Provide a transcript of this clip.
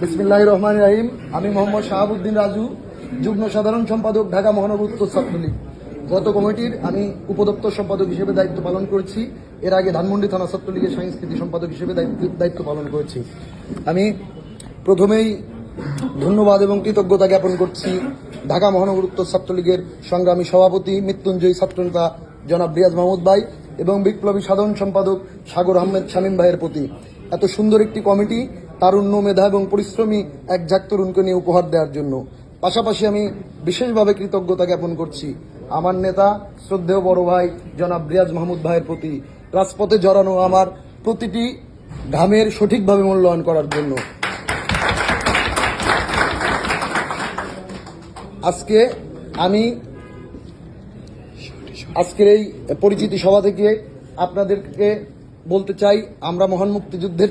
বিসমিল্লাহির রহমানির রহিম। আমি মোহাম্মদ শাহাবুদ্দিন রাজু, যুগ্ম সাধারণ সম্পাদক, ঢাকা মহানগর উত্তর ছাত্রলীগ। গত কমিটির আমি উপদপ্তর সম্পাদক হিসেবে দায়িত্ব পালন করেছি। এর আগে ধানমন্ডি থানা ছাত্রলীগের সাংস্কৃতিক সম্পাদক হিসেবে দায়িত্ব পালন করেছি। আমি প্রথমেই ধন্যবাদ এবং কৃতজ্ঞতা জ্ঞাপন করছি ঢাকা মহানগর উত্তর ছাত্রলীগের সংগ্রামী সভাপতি, মৃত্যুঞ্জয়ী ছাত্রনেতা জনাব রিয়াজ মাহমুদ ভাই এবং বিপ্লবী সাধারণ সম্পাদক সাগর আহমেদ শামীম ভাইয়ের প্রতি। এত সুন্দর একটি কমিটি তারুণ্য, মেধা এবং পরিশ্রমী এক ঝাঁক তরুণকে নিয়ে উপহার দেওয়ার জন্য। পাশাপাশি আমি বিশেষভাবে কৃতজ্ঞতা জ্ঞাপন করছি আমার নেতা, শ্রদ্ধেয় বড় ভাই জনাব রিয়াজ মাহমুদ ভাইয়ের প্রতি, রাজপথে জড়ানো আমার প্রতিটি ঘামের সঠিকভাবে মূল্যায়ন করার জন্য। আজকের এই পরিচিতি সভা থেকে আপনাদেরকে বলতে চাই, আমরা মহান মুক্তিযুদ্ধের